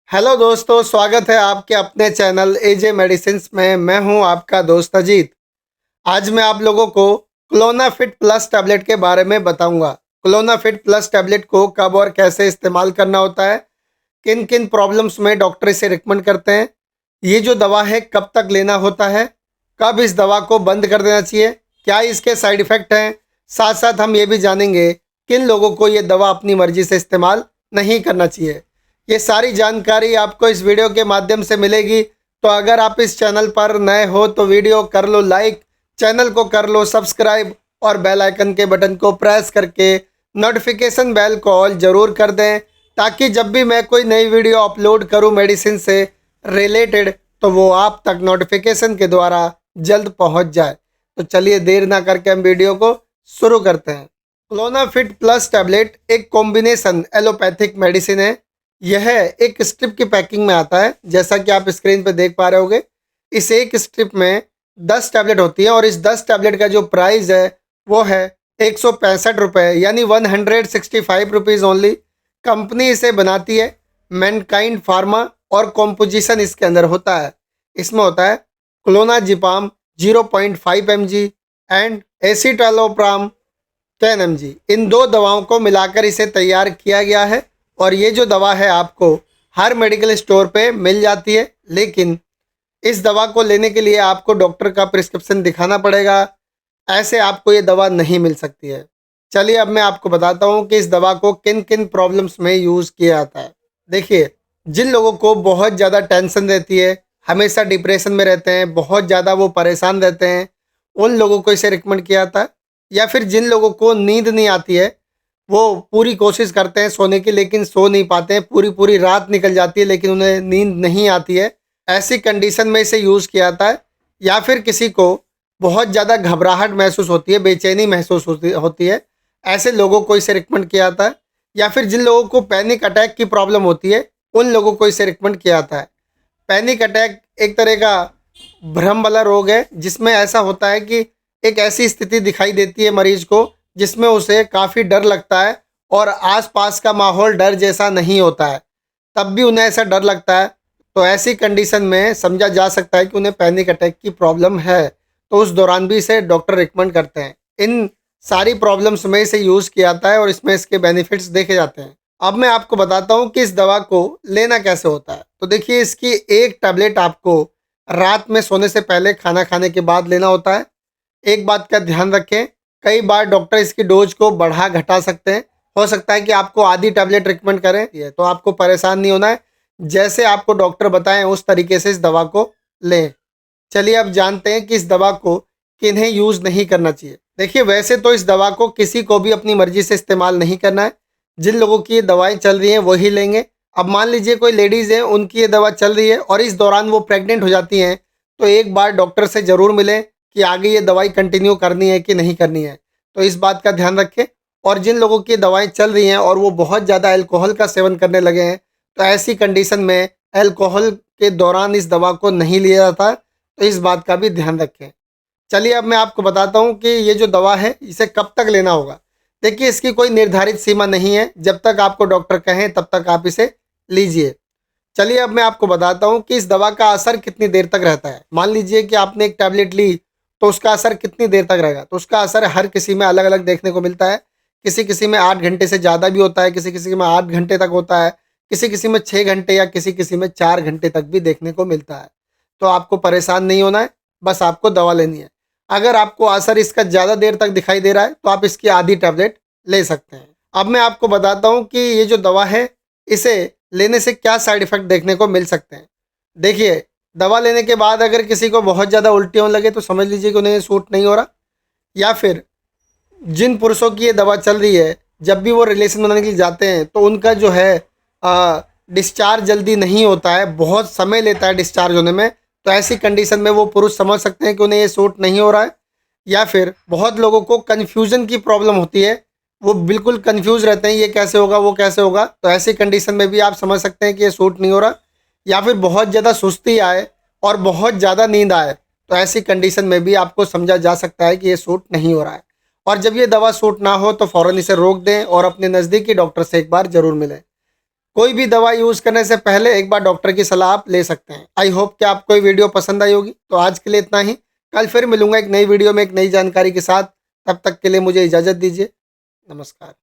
Hello दोस्तों, स्वागत है आपके अपने चैनल एजे मेडिसिन्स में। मैं हूं आपका दोस्त अजीत। आज मैं आप लोगों को क्लोनाफिट प्लस टैबलेट के बारे में बताऊंगा। क्लोनाफिट प्लस टैबलेट को कब और कैसे इस्तेमाल करना होता है, किन किन प्रॉब्लम्स में डॉक्टर इसे रिकमेंड करते हैं, ये जो दवा है कब तक लेना होता है, कब इस दवा को बंद कर देना चाहिए, क्या इसके साइड इफ़ेक्ट हैं। साथ साथ हम ये भी जानेंगे किन लोगों को ये दवा अपनी मर्जी से इस्तेमाल नहीं करना चाहिए। ये सारी जानकारी आपको इस वीडियो के माध्यम से मिलेगी। तो अगर आप इस चैनल पर नए हो तो वीडियो कर लो लाइक, चैनल को कर लो सब्सक्राइब और बेल आइकन के बटन को प्रेस करके नोटिफिकेशन बेल को ऑल ज़रूर कर दें, ताकि जब भी मैं कोई नई वीडियो अपलोड करूं मेडिसिन से रिलेटेड तो वो आप तक नोटिफिकेशन के द्वारा जल्द पहुंच जाए। तो चलिए देर ना करके हम वीडियो को शुरू करते हैं। क्लोनाफिट प्लस टैबलेट एक कॉम्बिनेशन एलोपैथिक मेडिसिन है। यह एक स्ट्रिप की पैकिंग में आता है, जैसा कि आप स्क्रीन पर देख पा रहे होगे। इस एक स्ट्रिप में 10 टैबलेट होती है और इस 10 टैबलेट का जो प्राइस है वो है 165 रुपये, यानी 165 रुपीज़ ओनली। कंपनी इसे बनाती है मैनकाइंड फार्मा और कॉम्पोजिशन इसके अंदर होता है। इसमें होता है clonazepam 0.5 mg and escitalopram 10 mg। इन दो दवाओं को मिलाकर इसे तैयार किया गया है और ये जो दवा है आपको हर मेडिकल स्टोर पे मिल जाती है, लेकिन इस दवा को लेने के लिए आपको डॉक्टर का प्रिस्क्रिप्शन दिखाना पड़ेगा। ऐसे आपको ये दवा नहीं मिल सकती है। चलिए अब मैं आपको बताता हूँ कि इस दवा को किन किन प्रॉब्लम्स में यूज़ किया जाता है। देखिए, जिन लोगों को बहुत ज़्यादा टेंशन रहती है, हमेशा डिप्रेशन में रहते हैं, बहुत ज़्यादा वो परेशान रहते हैं, उन लोगों को इसे रिकमेंड किया जाता है। या फिर जिन लोगों को नींद नहीं आती है, वो पूरी कोशिश करते हैं सोने की लेकिन सो नहीं पाते हैं, पूरी पूरी रात निकल जाती है लेकिन उन्हें नींद नहीं आती है, ऐसी कंडीशन में इसे यूज़ किया जाता है। या फिर किसी को बहुत ज़्यादा घबराहट महसूस होती है, बेचैनी महसूस होती है, ऐसे लोगों को इसे रिकमेंड किया जाता है। या फिर जिन लोगों को पैनिक अटैक की प्रॉब्लम होती है, उन लोगों को इसे रिकमेंड किया जाता है। पैनिक अटैक एक तरह का भ्रम वाला रोग है, जिसमें ऐसा होता है कि एक ऐसी स्थिति दिखाई देती है मरीज को जिसमें उसे काफ़ी डर लगता है और आसपास का माहौल डर जैसा नहीं होता है, तब भी उन्हें ऐसा डर लगता है। तो ऐसी कंडीशन में समझा जा सकता है कि उन्हें पैनिक अटैक की प्रॉब्लम है, तो उस दौरान भी इसे डॉक्टर रिकमेंड करते हैं। इन सारी प्रॉब्लम्स में इसे यूज़ किया जाता है और इसमें इसके बेनिफिट्स देखे जाते हैं। अब मैं आपको बताता हूँ कि इस दवा को लेना कैसे होता है। तो देखिए, इसकी एक टैबलेट आपको रात में सोने से पहले खाना खाने के बाद लेना होता है। एक बात का ध्यान रखें, कई बार डॉक्टर इसकी डोज को बढ़ा घटा सकते हैं। हो सकता है कि आपको आधी टैबलेट रिकमेंड करें, ये तो आपको परेशान नहीं होना है। जैसे आपको डॉक्टर बताएं उस तरीके से इस दवा को लें। चलिए अब जानते हैं कि इस दवा को किन्हें यूज़ नहीं करना चाहिए। देखिए, वैसे तो इस दवा को किसी को भी अपनी मर्जी से इस्तेमाल नहीं करना है। जिन लोगों की ये दवाएं चल रही हैं वही लेंगे। अब मान लीजिए कोई लेडीज़ हैं, उनकी ये दवा चल रही है और इस दौरान वो प्रेग्नेंट हो जाती हैं, तो एक बार डॉक्टर से ज़रूर मिलें कि आगे ये दवाई कंटिन्यू करनी है कि नहीं करनी है। तो इस बात का ध्यान रखें। और जिन लोगों की दवाएं चल रही हैं और वो बहुत ज़्यादा अल्कोहल का सेवन करने लगे हैं, तो ऐसी कंडीशन में अल्कोहल के दौरान इस दवा को नहीं लिया जाता, तो इस बात का भी ध्यान रखें। चलिए अब मैं आपको बताता हूँ कि ये जो दवा है इसे कब तक लेना होगा। देखिए, इसकी कोई निर्धारित सीमा नहीं है, जब तक आपको डॉक्टर कहें तब तक आप इसे लीजिए। चलिए अब मैं आपको बताता हूँ कि इस दवा का असर कितनी देर तक रहता है। मान लीजिए कि आपने एक टैबलेट ली, तो उसका असर कितनी देर तक रहेगा। तो उसका असर हर किसी में अलग अलग देखने को मिलता है। किसी किसी में 8 घंटे से ज़्यादा भी होता है, किसी किसी में 8 घंटे तक होता है, किसी किसी में 6 घंटे या किसी किसी में 4 घंटे तक भी देखने को मिलता है। तो आपको परेशान नहीं होना है, बस आपको दवा लेनी है। अगर आपको असर इसका ज़्यादा देर तक दिखाई दे रहा है तो आप इसकी आधी टैबलेट ले सकते हैं। अब मैं आपको बताता हूँ कि ये जो दवा है इसे लेने से क्या साइड इफ़ेक्ट देखने को मिल सकते हैं। देखिए, दवा लेने के बाद अगर किसी को बहुत ज़्यादा उल्टी होने लगे तो समझ लीजिए कि उन्हें सूट नहीं हो रहा। या फिर जिन पुरुषों की ये दवा चल रही है, जब भी वो रिलेशन बनाने के लिए जाते हैं तो उनका जो है डिस्चार्ज जल्दी नहीं होता है, बहुत समय लेता है डिस्चार्ज होने में। तो ऐसी कंडीशन में वो पुरुष समझ सकते हैं कि उन्हें ये सूट नहीं हो रहा है। या फिर बहुत लोगों को कन्फ्यूज़न की प्रॉब्लम होती है, वो बिल्कुल कन्फ्यूज़ रहते हैं, ये कैसे होगा वो कैसे होगा। तो ऐसी कंडीशन में भी आप समझ सकते हैं कि ये सूट नहीं हो रहा। या फिर बहुत ज़्यादा सुस्ती आए और बहुत ज़्यादा नींद आए, तो ऐसी कंडीशन में भी आपको समझा जा सकता है कि ये सूट नहीं हो रहा है। और जब ये दवा सूट ना हो तो फ़ौरन इसे रोक दें और अपने नज़दीकी डॉक्टर से एक बार ज़रूर मिलें। कोई भी दवा यूज़ करने से पहले एक बार डॉक्टर की सलाह आप ले सकते हैं। आई होप कि आपको ये वीडियो पसंद आई होगी। तो आज के लिए इतना ही। कल फिर मिलूंगा एक नई वीडियो में एक नई जानकारी के साथ। तब तक के लिए मुझे इजाज़त दीजिए। नमस्कार।